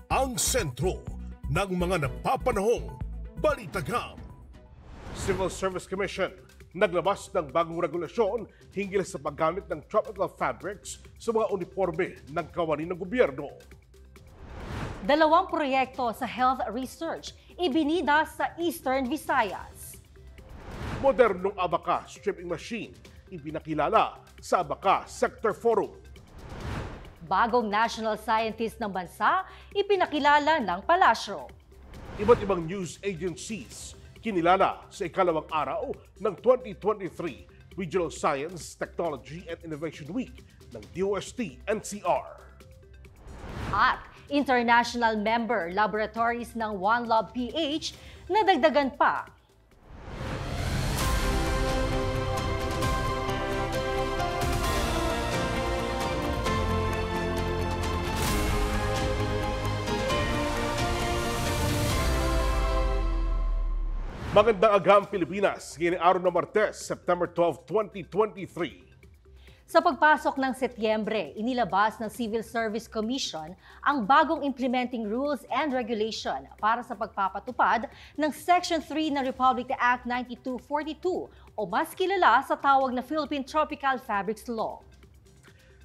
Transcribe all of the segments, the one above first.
ang sentro ng mga napapanahong balitagam. Civil Service Commission naglabas ng bagong regulasyon hinggil sa paggamit ng tropical fabrics sa mga uniforme ng kawani ng gobyerno. 2 proyekto sa health research ibinida sa Eastern Visayas. Modernong abaka stripping machine ipinakilala sa Abaka Sector Forum. Bagong national scientist ng bansa ipinakilala ng palasyo. Iba't ibang news agencies kinilala sa ikalawang araw ng 2023 Regional Science, Technology and Innovation Week ng DOST-NCR. At international member laboratories ng One Love PH nadagdagan pa. Magandang agaang Pilipinas, ngayong araw ng Martes, September 12, 2023. Sa pagpasok ng Setyembre, inilabas ng Civil Service Commission ang bagong implementing rules and regulation para sa pagpapatupad ng Section 3 ng Republic Act 9242 o mas kilala sa tawag na Philippine Tropical Fabrics Law.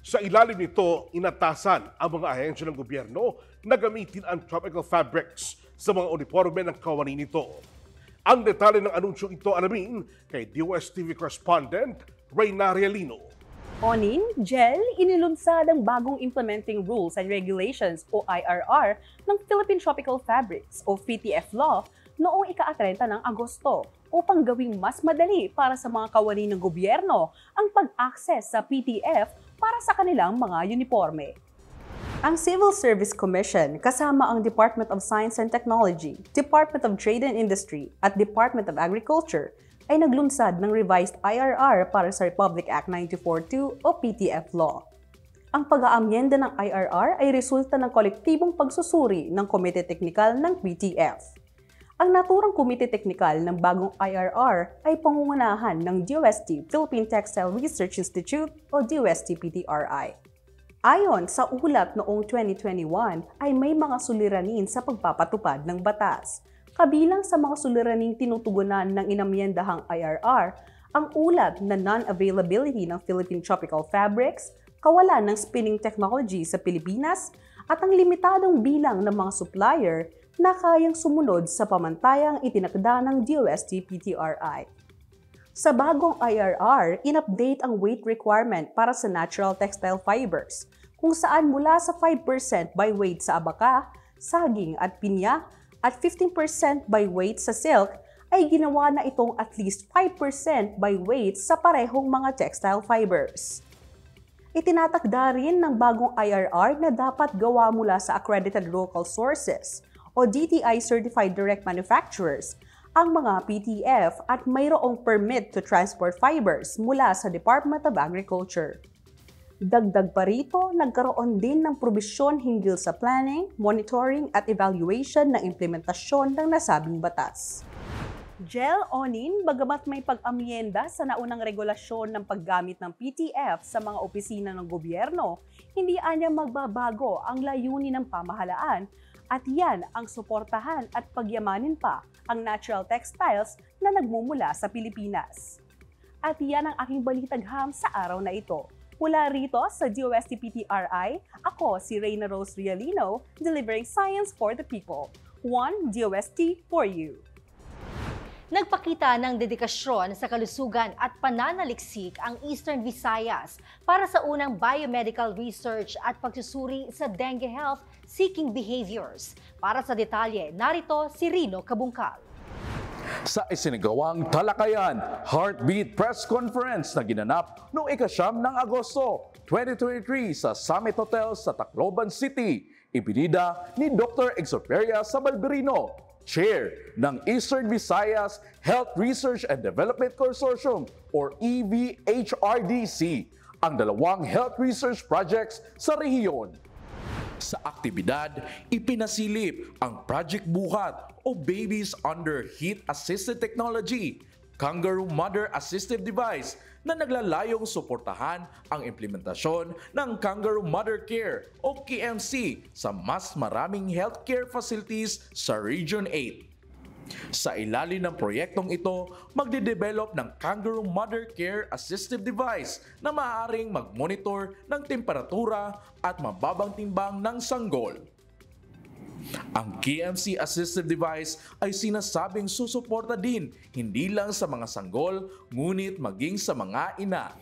Sa ilalim nito, inatasan ang mga ahensya ng gobyerno na gamitin ang tropical fabrics sa mga uniforme ng kawani nito. Ang detalye ng anunsyong ito alamin kay DOST-TV correspondent Reyna Rialino. Onin, Jel, inilunsad ang bagong Implementing Rules and Regulations o IRR ng Philippine Tropical Fabrics o PTF Law noong ika-30 ng Agosto upang gawing mas madali para sa mga kawani ng gobyerno ang pag-access sa PTF para sa kanilang mga uniforme. Ang Civil Service Commission kasama ang Department of Science and Technology, Department of Trade and Industry at Department of Agriculture ay naglunsad ng revised IRR para sa Republic Act 9242 o PTF Law. Ang pag-aamyenda ng IRR ay resulta ng kolektibong pagsusuri ng Komite Teknikal ng PTF. Ang naturang Komite Teknikal ng bagong IRR ay pangungunahan ng DOST Philippine Textile Research Institute o DOST-PTRI. Ayon sa ulat noong 2021 ay may mga suliranin sa pagpapatupad ng batas. Kabilang sa mga suliraning tinutugunan ng inamyendahang IRR, ang ulat na non-availability ng Philippine Tropical Fabrics, kawalan ng spinning technology sa Pilipinas, at ang limitadong bilang ng mga supplier na kayang sumunod sa pamantayang itinakda ng DOST-PTRI. Sa bagong IRR, in-update ang weight requirement para sa natural textile fibers, kung saan mula sa 5% by weight sa abaka, saging at pinya, at 15% by weight sa silk, ay ginawa na itong at least 5% by weight sa parehong mga textile fibers. Itinatakda rin ng bagong IRR na dapat gawa mula sa accredited local sources o DTI Certified Direct Manufacturers ang mga PTF at mayroong permit to transport fibers mula sa Department of Agriculture. Dagdag pa rito, nagkaroon din ng probisyon hinggil sa planning, monitoring at evaluation ng implementasyon ng nasabing batas. Jel Onin, bagamat may pag-amyenda sa naunang regulasyon ng paggamit ng PTF sa mga opisina ng gobyerno, hindi anya magbabago ang layunin ng pamahalaan at yan ang suportahan at pagyamanin pa ang natural textiles na nagmumula sa Pilipinas. At yan ang aking balitagham sa araw na ito. Mula rito sa DOST-PTRI, ako si Reyna Rose Rialino, delivering science for the people. One DOST for you. Nagpakita ng dedikasyon sa kalusugan at pananaliksik ang Eastern Visayas para sa unang biomedical research at pagsusuri sa dengue health seeking behaviors. Para sa detalye, narito si Rino Kabungkal. Sa isinagawang talakayan, Heartbeat Press Conference na ginanap noong ika-9 ng Agosto 2023 sa Summit Hotel sa Tacloban City, ibinida ni Dr. Exoperia Sabalberino, Chair ng Eastern Visayas Health Research and Development Consortium or EVHRDC, ang dalawang health research projects sa rehiyon. Sa aktibidad, ipinasilip ang Project Buhat o Babies Under Heat Assisted Technology, Kangaroo Mother Assistive Device, na naglalayong suportahan ang implementasyon ng Kangaroo Mother Care o KMC sa mas maraming healthcare facilities sa Region 8. Sa ilalim ng proyektong ito, magde-develop ng Kangaroo Mother Care Assistive Device na maaaring mag-monitor ng temperatura at mababang timbang ng sanggol. Ang KMC Assistive Device ay sinasabing susuporta din hindi lang sa mga sanggol ngunit maging sa mga ina.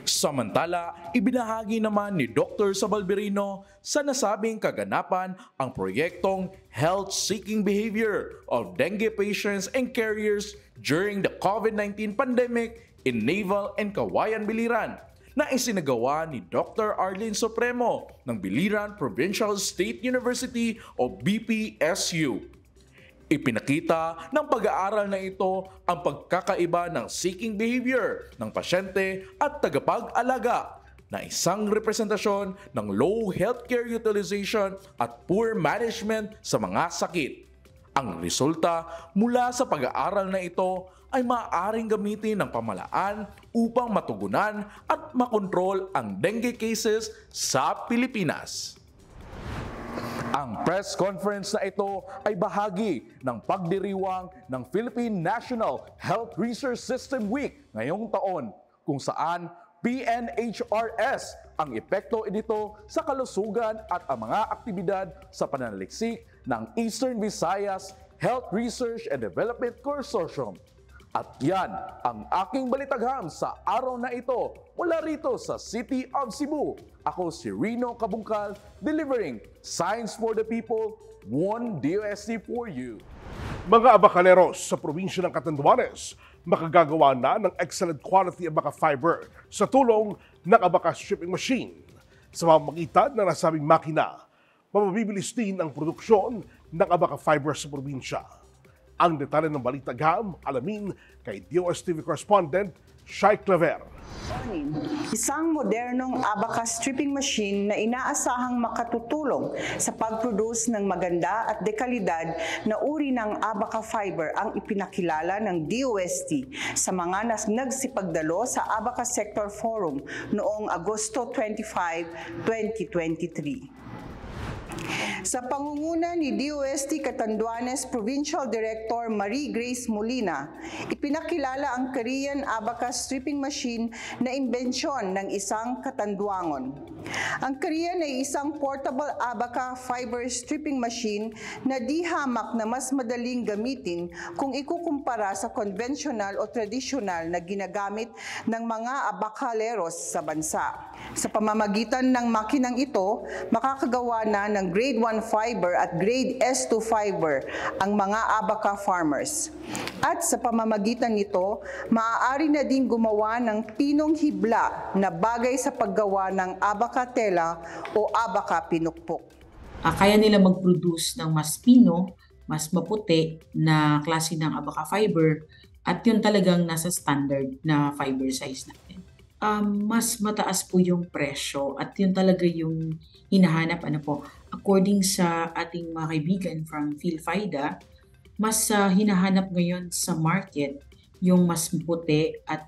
Samantala, ibinahagi naman ni Dr. Sabalberino sa nasabing kaganapan ang proyektong Health Seeking Behavior of Dengue Patients and Carriers during the COVID-19 pandemic in Naval and Kawayan, Biliran na isinagawa ni Dr. Arlene Supremo ng Biliran Provincial State University o BPSU. Ipinakita ng pag-aaral na ito ang pagkakaiba ng seeking behavior ng pasyente at tagapag-alaga na isang representasyon ng low healthcare utilization at poor management sa mga sakit. Ang resulta mula sa pag-aaral na ito ay maaaring gamitin ng pamahalaan upang matugunan at makontrol ang dengue cases sa Pilipinas. Ang press conference na ito ay bahagi ng pagdiriwang ng Philippine National Health Research System Week ngayong taon, kung saan PNHRS ang epekto nito sa kalusugan at ang mga aktibidad sa pananaliksik ng Eastern Visayas Health Research and Development Consortium. At yan ang aking balitagham sa araw na ito mula rito sa City of Cebu. Ako si Rino Kabungkal, delivering Science for the People, 1 DOST for you. Mga abakaleros sa probinsya ng Catanduanes, makagagawa na ng excellent quality abaka fiber sa tulong ng abaka stripping machine. Sa pamamagitan ng nasabing makina, mabibilis din ang produksyon ng abaka fiber sa probinsya. Ang detalye ng balitagham, alamin kay DOSTV correspondent Shai Claver. Isang modernong abaca stripping machine na inaasahang makatutulong sa pag-produce ng maganda at dekalidad na uri ng abaca fiber ang ipinakilala ng DOST sa mga nagsipagdalo sa Abaca Sector Forum noong Agosto 25, 2023. Sa pangunguna ni DOST Catanduanes Provincial Director Marie Grace Molina, ipinakilala ang Korean Abaca stripping machine na imbensyon ng isang Katanduangon. Ang Korean ay isang portable abaca fiber stripping machine na di hamak na mas madaling gamitin kung ikukumpara sa konvensyonal o tradisyonal na ginagamit ng mga abacaleros sa bansa. Sa pamamagitan ng makinang ito, makakagawa na ng grade 1 fiber at grade S2 fiber ang mga abaca farmers. At sa pamamagitan nito, maaari na din gumawa ng pinong hibla na bagay sa paggawa ng abaca tela o abaca pinukpok. Kaya nila mag-produce ng mas pino, mas maputi na klase ng abaca fiber at yun talagang nasa standard na fiber size natin. Mas mataas po yung presyo at yun talaga yung hinahanap. According sa ating mga kaibigan from PhilFIDA, mas hinahanap ngayon sa market yung mas puti at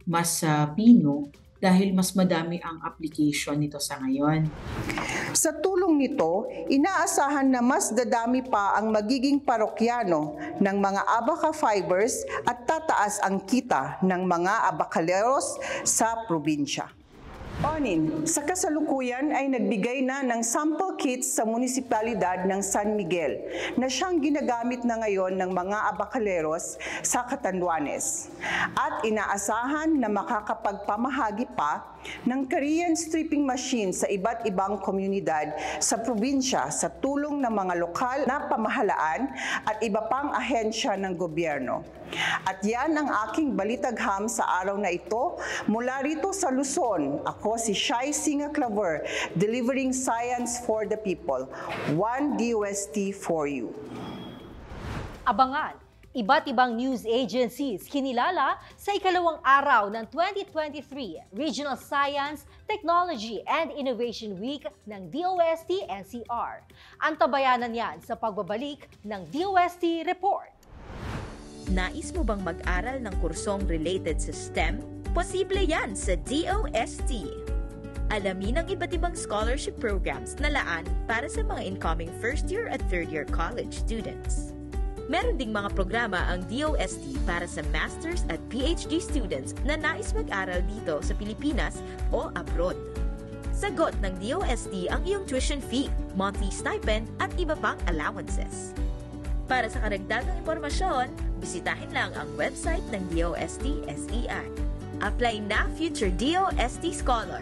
mas pino dahil mas madami ang application nito sa ngayon. Sa tulong nito, inaasahan na mas dadami pa ang magiging parokyano ng mga abaca fibers at tataas ang kita ng mga abacaleros sa probinsya. Sa kasalukuyan ay nagbigay na ng sample kits sa munisipalidad ng San Miguel na siyang ginagamit na ngayon ng mga abacaleros sa Catanduanes. At inaasahan na makakapagpamahagi pa ng Korean stripping machine sa iba't ibang komunidad sa probinsya sa tulong ng mga lokal na pamahalaan at iba pang ahensya ng gobyerno. At yan ang aking balitagham sa araw na ito. Mula rito sa Luzon, ako si Shai Singa Claver, delivering science for the people. 1 DOST for you. Abangan, iba't ibang news agencies kinilala sa ikalawang araw ng 2023 Regional Science, Technology and Innovation Week ng DOST NCR. Antabayanan yan sa pagbabalik ng DOST Report. Nais mo bang mag-aral ng kursong related sa STEM, Posible yan sa DOST. Alamin ang iba't ibang scholarship programs na laan para sa mga incoming first year at third year college students. Meron ding mga programa ang DOST para sa master's at PhD students na nais mag-aral dito sa Pilipinas o abroad. Sagot ng DOST ang iyong tuition fee, monthly stipend at iba pang allowances. Para sa karagdagang impormasyon, bisitahin lang ang website ng DOST SEI. Apply na future DOST Scholar!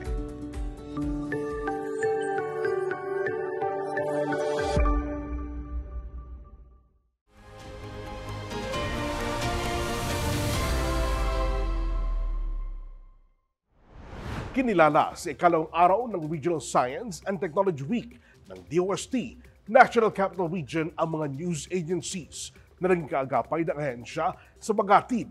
Kinilala sa ikalawang araw ng Regional Science and Technology Week ng DOST National Capital Region ang mga news agencies na naging kaagapay ng ahensya sa paghatid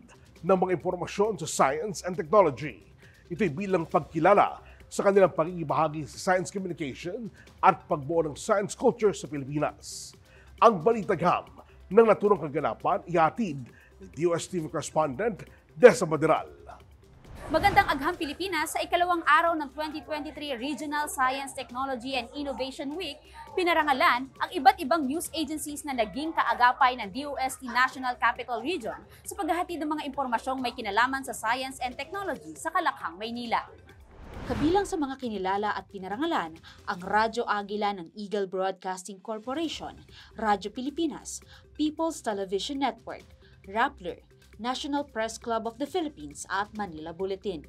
ng mga impormasyon sa science and technology. Ito'y bilang pagkilala sa kanilang pagigibahagi sa science communication at pagbuo ng science culture sa Pilipinas. Ang balitagham ng naturang kaganapan ihatid ni DOST correspondent Desa Maderal. Magandang agham Pilipinas, sa ikalawang araw ng 2023 Regional Science, Technology and Innovation Week, pinarangalan ang iba't ibang news agencies na naging kaagapay ng DOST National Capital Region sa paghahatid ng mga impormasyong may kinalaman sa science and technology sa Kalakhang, Maynila. Kabilang sa mga kinilala at pinarangalan ang Radyo Agila ng Eagle Broadcasting Corporation, Radyo Pilipinas, People's Television Network, Rappler, National Press Club of the Philippines at Manila Bulletin.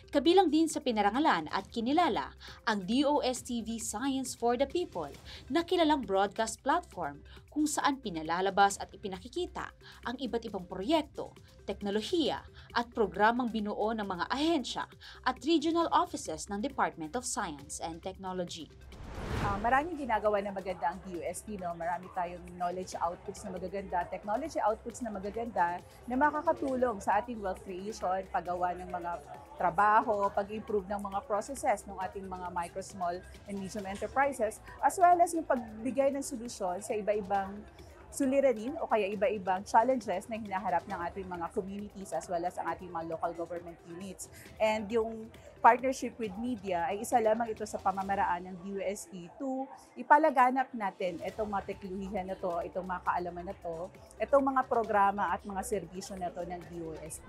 Kabilang din sa pinarangalan at kinilala ang DOST-TV Science for the People na kilalang broadcast platform kung saan pinalalabas at ipinakikita ang iba't ibang proyekto, teknolohiya at programang binuo ng mga ahensya at regional offices ng Department of Science and Technology. Maraming ginagawa na maganda ang DOST, no? Marami tayong knowledge outputs na magaganda, technology outputs na magaganda na makakatulong sa ating wealth creation, paggawa ng mga trabaho, pag-improve ng mga processes ng ating mga micro, small, and medium enterprises, as well as yung pagbigay ng solusyon sa iba-ibang suliranin o kaya iba-ibang challenges na hinaharap ng ating mga communities as well as ang ating mga local government units. And yung partnership with media ay isa lamang ito sa pamamaraan ng DOST to ipalaganap natin itong mga teknolohiya na to, itong mga kaalaman na to, itong mga programa at mga serbisyo na to ng DOST.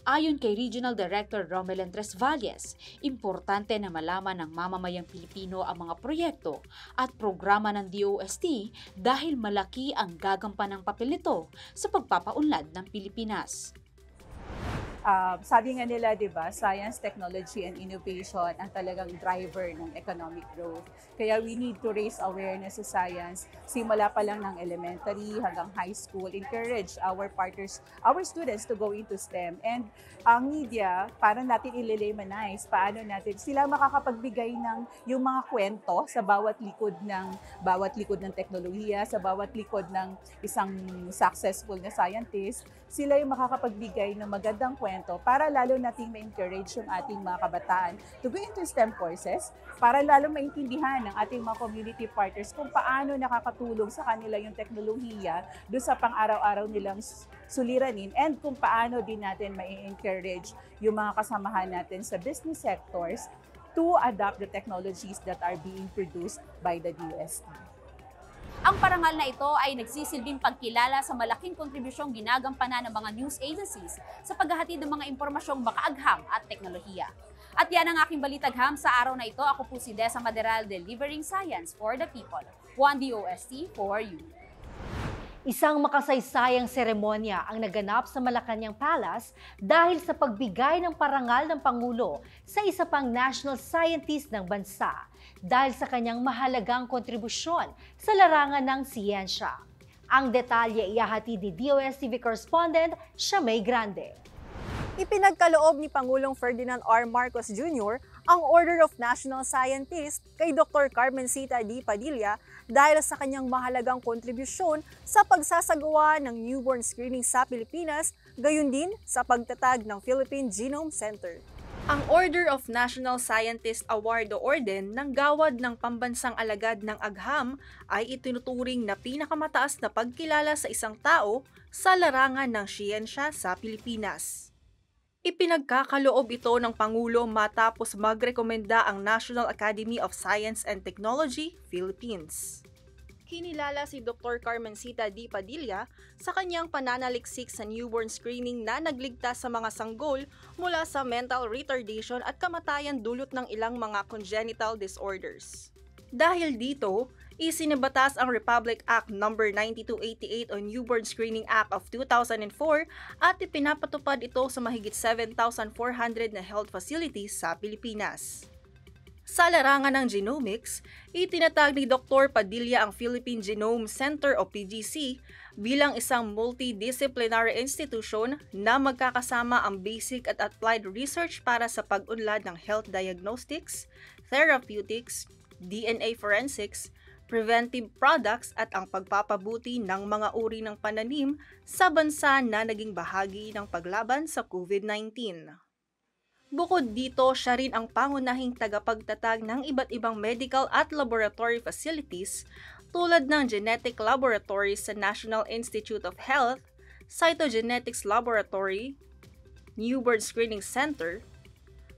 Ayon kay Regional Director Romelan Tresvalles, importante na malaman ng mamamayang Pilipino ang mga proyekto at programa ng DOST dahil malaki ang gagampanang papel nito sa pagpapaunlad ng Pilipinas. Sabi nga nila, di ba, science, technology, and innovation ang talagang driver ng economic growth. Kaya we need to raise awareness sa science, simula pa lang ng elementary hanggang high school, encourage our partners, our students to go into STEM. And ang media, para natin i-lemonize, paano natin sila makakapagbigay ng yung mga kwento sa bawat likod ng teknolohiya, sa bawat likod ng isang successful na scientist, sila yung makakapagbigay ng magandang kwento para lalo nating ma-encourage yung ating mga kabataan to go into STEM courses, para lalo maintindihan ng ating mga community partners kung paano nakakatulong sa kanila yung teknolohiya doon sa pang-araw-araw nilang suliranin, and kung paano din natin ma-encourage yung mga kasamahan natin sa business sectors to adopt the technologies that are being produced by the DOST. Ang parangal na ito ay nagsisilbing pagkilala sa malaking kontribusyong ginagampanan ng mga news agencies sa paghahatid ng mga impormasyong makaagham at teknolohiya. At yan ang aking balitagham sa araw na ito. Ako po si Desa Maderal, delivering science for the people. One DOST for you. Isang makasaysayang seremonya ang naganap sa Malacanang Palace dahil sa pagbigay ng parangal ng Pangulo sa isa pang national scientist ng bansa dahil sa kanyang mahalagang kontribusyon sa larangan ng siyensya. Ang detalye ihahatid ni DOST-TV correspondent Shamay Grande. Ipinagkaloob ni Pangulong Ferdinand R. Marcos Jr. ang Order of National Scientist kay Dr. Carmencita D. Padilla dahil sa kanyang mahalagang kontribusyon sa pagsasagawa ng newborn screening sa Pilipinas, gayon din sa pagtatag ng Philippine Genome Center. Ang Order of National Scientist Award o Orden ng Gawad ng Pambansang Alagad ng Agham ay itinuturing na pinakamataas na pagkilala sa isang tao sa larangan ng siyensya sa Pilipinas. Ipinagkakaloob ito ng Pangulo matapos magrekomenda ang National Academy of Science and Technology, Philippines. Kinilala si Dr. Carmencita D. Padilla sa kanyang pananaliksik sa newborn screening na nagligtas sa mga sanggol mula sa mental retardation at kamatayan dulot ng ilang mga congenital disorders. Dahil dito, isinibatas ang Republic Act No. 9288 o Newborn Screening Act of 2004 at ipinapatupad ito sa mahigit 7,400 na health facilities sa Pilipinas. Sa larangan ng genomics, itinatag ni Dr. Padilla ang Philippine Genome Center o PGC bilang isang multidisciplinary institution na magkakasama ang basic at applied research para sa pag-unlad ng health diagnostics, therapeutics, DNA forensics, preventive products at ang pagpapabuti ng mga uri ng pananim sa bansa na naging bahagi ng paglaban sa COVID-19. Bukod dito, siya rin ang pangunahing tagapagtatag ng iba't ibang medical at laboratory facilities tulad ng genetic laboratories sa National Institute of Health, Cytogenetics Laboratory, Newborn Screening Center,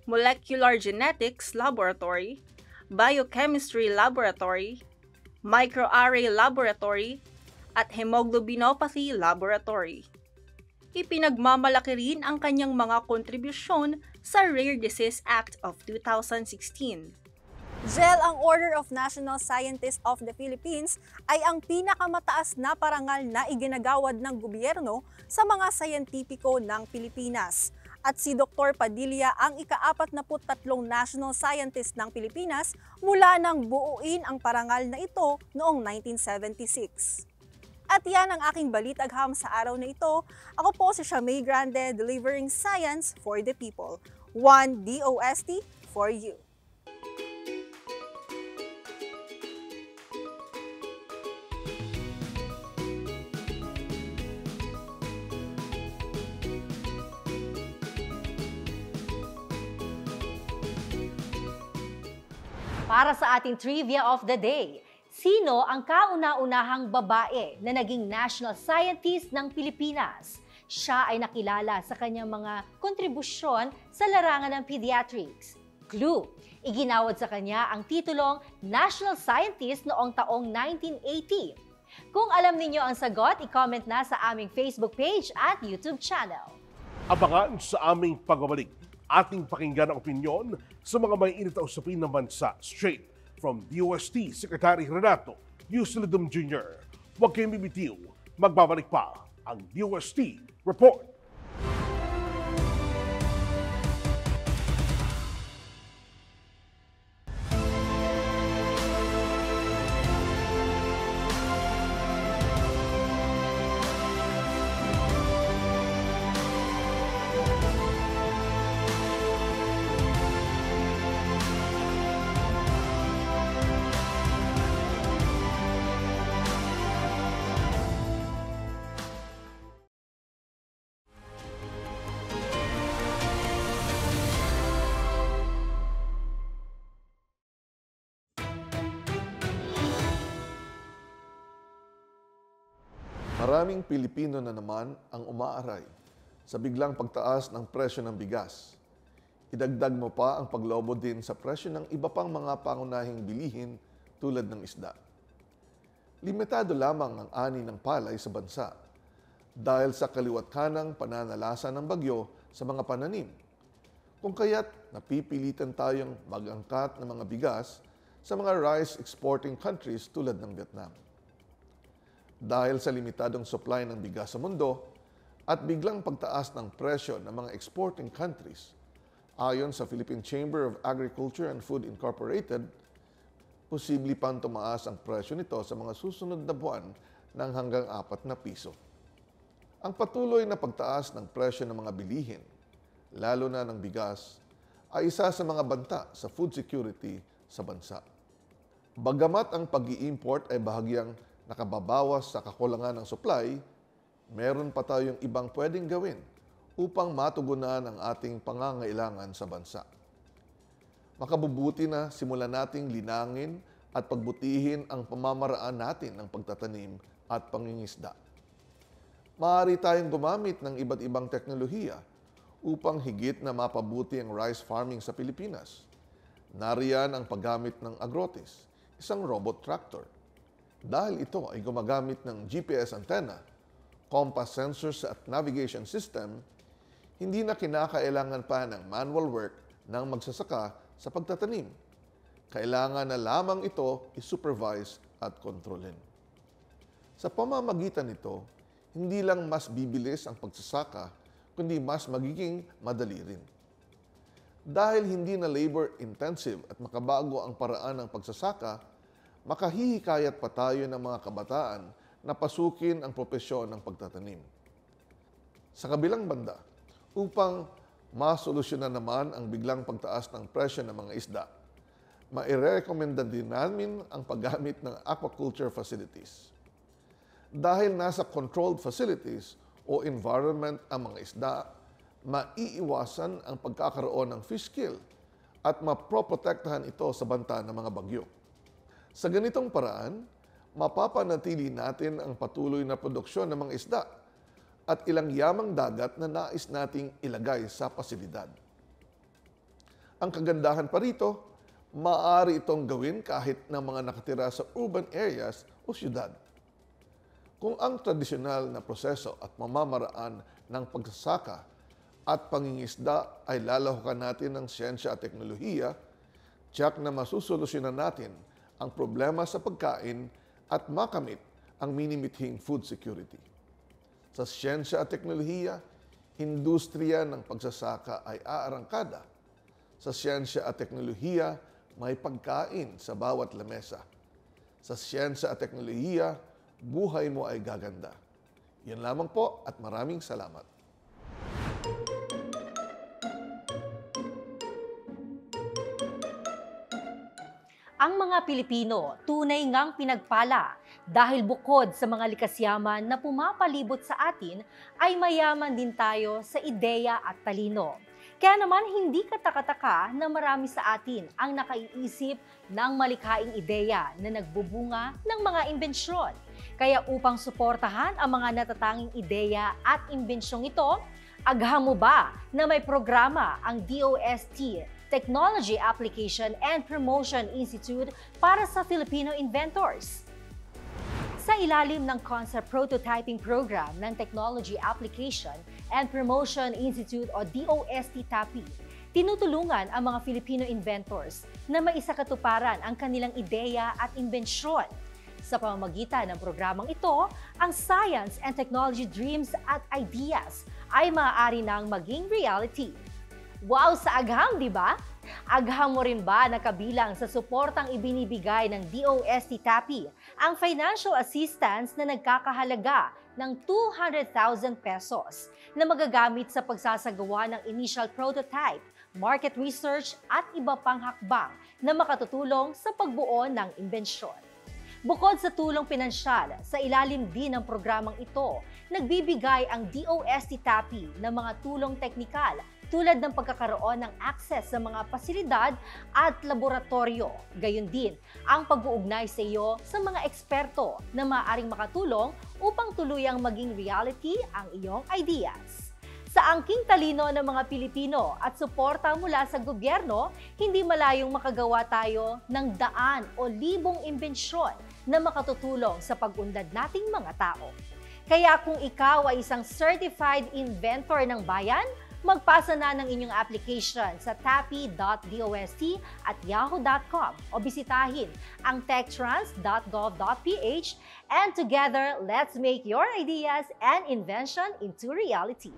Molecular Genetics Laboratory, Biochemistry Laboratory, Microarray Laboratory, at Hemoglobinopathy Laboratory. Ipinagmamalaki rin ang kanyang mga kontribusyon sa Rare Disease Act of 2016. JEL, ang Order of National Scientists of the Philippines, ay ang pinakamataas na parangal na iginagawad ng gobyerno sa mga sayentipiko ng Pilipinas. At si Dr. Padilla ang ika-43 national scientist ng Pilipinas mula nang buuin ang parangal na ito noong 1976. At yan ang aking balitagham sa araw na ito. Ako po si Shamay Grande, delivering science for the people. 1 DOST for you. Para sa ating trivia of the day, sino ang kauna-unahang babae na naging national scientist ng Pilipinas? Siya ay nakilala sa kanyang mga kontribusyon sa larangan ng pediatrics. Clue, iginawad sa kanya ang titulong National Scientist noong taong 1980. Kung alam ninyo ang sagot, i-comment na sa aming Facebook page at YouTube channel. Abangan sa aming pagbabalik. Ating pakinggan ang opinyon sa mga may init na usapin ng bansa straight from DOST Secretary Renato Yusilidum Jr. Huwag kayong bibitiw, magbabalik pa ang DOST Report. Maraming Pilipino na naman ang umaaray sa biglang pagtaas ng presyo ng bigas. Idagdag mo pa ang paglobo din sa presyo ng iba pang mga pangunahing bilihin tulad ng isda. Limitado lamang ang ani ng palay sa bansa dahil sa kaliwat-kanang pananalasa ng bagyo sa mga pananim. Kung kaya't napipilitan tayong mag-angkat ng mga bigas sa mga rice exporting countries tulad ng Vietnam. Dahil sa limitadong supply ng bigas sa mundo at biglang pagtaas ng presyo ng mga exporting countries, ayon sa Philippine Chamber of Agriculture and Food Incorporated, posible pang tumaas ang presyo nito sa mga susunod na buwan ng hanggang 4 na piso. Ang patuloy na pagtaas ng presyo ng mga bilihin, lalo na ng bigas, ay isa sa mga banta sa food security sa bansa. Bagamat ang pag-i-import ay bahagyang nakababawas sa kakulangan ng supply, meron pa tayong ibang pwedeng gawin upang matugunan ang ating pangangailangan sa bansa. Makabubuti na simulan nating linangin at pagbutihin ang pamamaraan natin ng pagtatanim at pangingisda. Maaari tayong gumamit ng iba't ibang teknolohiya upang higit na mapabuti ang rice farming sa Pilipinas. Nariyan ang paggamit ng Agrotis, isang robot tractor. Dahil ito ay gumagamit ng GPS antenna, compass sensors at navigation system, hindi na kinakailangan pa ng manual work ng magsasaka sa pagtatanim. Kailangan na lamang ito i-supervise at kontrolin. Sa pamamagitan nito, hindi lang mas bibilis ang pagsasaka, kundi mas magiging madali rin. Dahil hindi na labor-intensive at makabago ang paraan ng pagsasaka, makahihikayat pa tayo ng mga kabataan na pasukin ang propesyon ng pagtatanim. Sa kabilang banda, upang masolusyonan naman ang biglang pagtaas ng presyo ng mga isda, mairekomenda din namin ang paggamit ng aquaculture facilities. Dahil nasa controlled facilities o environment ang mga isda, maiiwasan ang pagkakaroon ng fish kill at maproprotektahan ito sa banta ng mga bagyo. Sa ganitong paraan, mapapanatili natin ang patuloy na produksyon ng mga isda at ilang yamang dagat na nais nating ilagay sa pasilidad. Ang kagandahan pa rito, maaari itong gawin kahit ng mga nakatira sa urban areas o syudad. Kung ang tradisyonal na proseso at mamamaraan ng pagsasaka at pangingisda ay lalahukan natin ng siyensya at teknolohiya, tiyak na masusolusyonan natin ang problema sa pagkain at makamit ang minimithing food security. Sa siyensya at teknolohiya, industriya ng pagsasaka ay aarangkada. Sa siyensya at teknolohiya, may pagkain sa bawat lamesa. Sa siyensya at teknolohiya, buhay mo ay gaganda. Yan lamang po at maraming salamat. Ang mga Pilipino tunay ngang pinagpala dahil bukod sa mga likas yaman na pumapalibot sa atin, ay mayaman din tayo sa ideya at talino. Kaya naman hindi katakataka na marami sa atin ang nakaiisip ng malikhaing ideya na nagbubunga ng mga imbensyon. Kaya upang suportahan ang mga natatanging ideya at imbensyong ito, agham mo ba na may programa ang DOST, Technology Application and Promotion Institute para sa Filipino inventors? Sa ilalim ng Concept Prototyping Program ng Technology Application and Promotion Institute o DOST-TAPI, tinutulungan ang mga Filipino inventors na maisakatuparan ang kanilang ideya at imbensyon. Sa pamamagitan ng programang ito, ang science and technology dreams at ideas ay maaari nang maging reality. Wow sa agham, di ba? Agham mo rin ba na kabilang sa suportang ibinibigay ng DOST-TAPI ang financial assistance na nagkakahalaga ng 200,000 pesos na magagamit sa pagsasagawa ng initial prototype, market research at iba pang hakbang na makatutulong sa pagbuo ng imbensyon. Bukod sa tulong pinansyal, sa ilalim din ng programang ito, nagbibigay ang DOST-TAPI ng mga tulong teknikal tulad ng pagkakaroon ng access sa mga pasilidad at laboratorio. Gayon din ang pag-uugnay sa iyo sa mga eksperto na maaaring makatulong upang tuluyang maging reality ang iyong ideas. Sa angking talino ng mga Pilipino at suporta mula sa gobyerno, hindi malayong makagawa tayo ng daan o libong imbensyon na makatutulong sa pag-unlad nating mga tao. Kaya kung ikaw ay isang certified inventor ng bayan, magpasa na ng inyong application sa tapi.dost@yahoo.com o bisitahin ang techtrans.gov.ph, and together, let's make your ideas and invention into reality.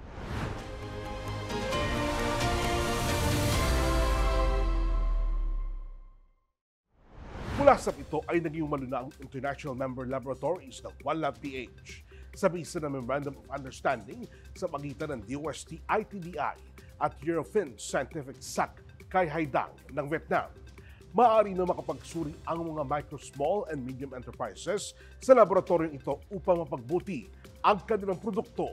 Mula sa ito ay naging umano na ang International Member Laboratories ng OneLab-PH sa bisa ng Memorandum of Understanding sa pagitan ng DOST ITDI at Eurofins Scientific SAC kay Haidang ng Vietnam. Maaari na makapagsuri ang mga micro, small, and medium enterprises sa laboratoryong ito upang mapagbuti ang kanilang produkto.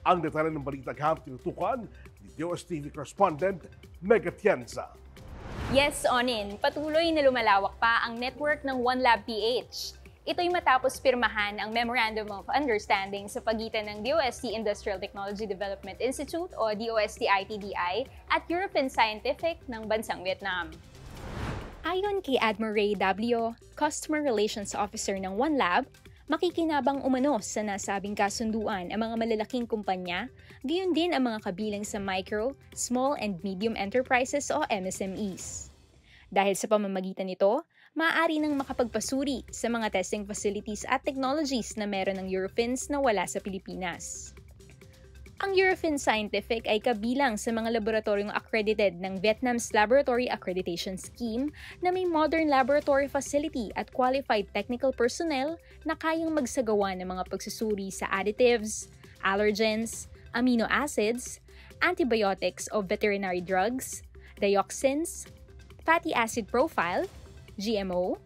Ang detalye ng balita agham tinutukan ni DOST TV correspondent Mega Tienza. Yes, Onin, patuloy na lumalawak pa ang network ng OneLab-PH. Ito'y matapos pirmahan ang Memorandum of Understanding sa pagitan ng DOST Industrial Technology Development Institute o DOST-ITDI at European Scientific ng bansang Vietnam. Ayon kay Admiral Ray W., Customer Relations Officer ng OneLab, makikinabang umano sa nasabing kasunduan ang mga malalaking kumpanya, gayon din ang mga kabilang sa micro, small and medium enterprises o MSMEs. Dahil sa pamamagitan nito, maaari nang makapagpasuri sa mga testing facilities at technologies na meron ng Eurofins na wala sa Pilipinas. Ang Eurofins Scientific ay kabilang sa mga laboratoryong accredited ng Vietnam's Laboratory Accreditation Scheme na may modern laboratory facility at qualified technical personnel na kayang magsagawa ng mga pagsusuri sa additives, allergens, amino acids, antibiotics o veterinary drugs, dioxins, fatty acid profile, GMO,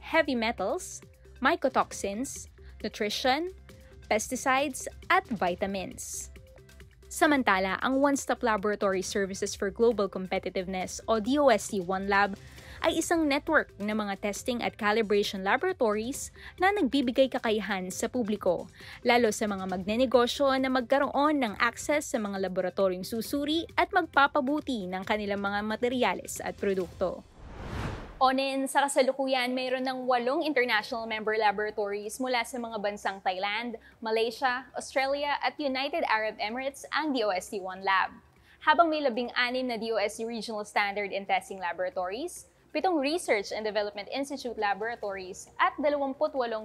heavy metals, mycotoxins, nutrition, pesticides, at vitamins. Samantala, ang One-Stop Laboratory Services for Global Competitiveness o DOST OneLab ay isang network ng mga testing at calibration laboratories na nagbibigay kakayahan sa publiko, lalo sa mga magnenegosyo na magkaroon ng access sa mga laboratoryong susuri at magpapabuti ng kanilang mga materyales at produkto. Onin, sa kasalukuyan, mayroon ng 8 international member laboratories mula sa mga bansang Thailand, Malaysia, Australia at United Arab Emirates ang DOST OneLab. Habang may 16 na DOST Regional Standard and Testing Laboratories, 7 Research and Development Institute Laboratories at 28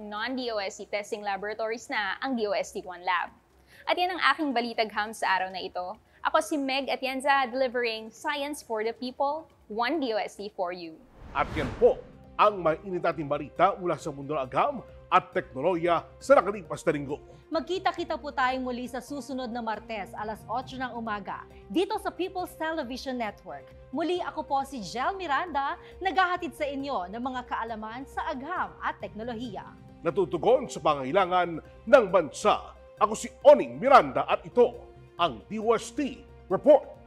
non-DOST testing laboratories na ang DOST OneLab. At yan ang aking balitag-ham sa araw na ito. Ako si Meg Atienza, delivering Science for the People, One DOST for you. At yan po ang may init nating balita mula sa mundo ng agam at teknolohiya sa nakalipas na linggo. Magkita-kita po tayong muli sa susunod na Martes, alas 8 ng umaga, dito sa People's Television Network. Muli ako po si Jel Miranda, naghahatid sa inyo ng mga kaalaman sa agham at teknolohiya. Natutugon sa pangailangan ng bansa. Ako si Oning Miranda at ito ang DOST Report.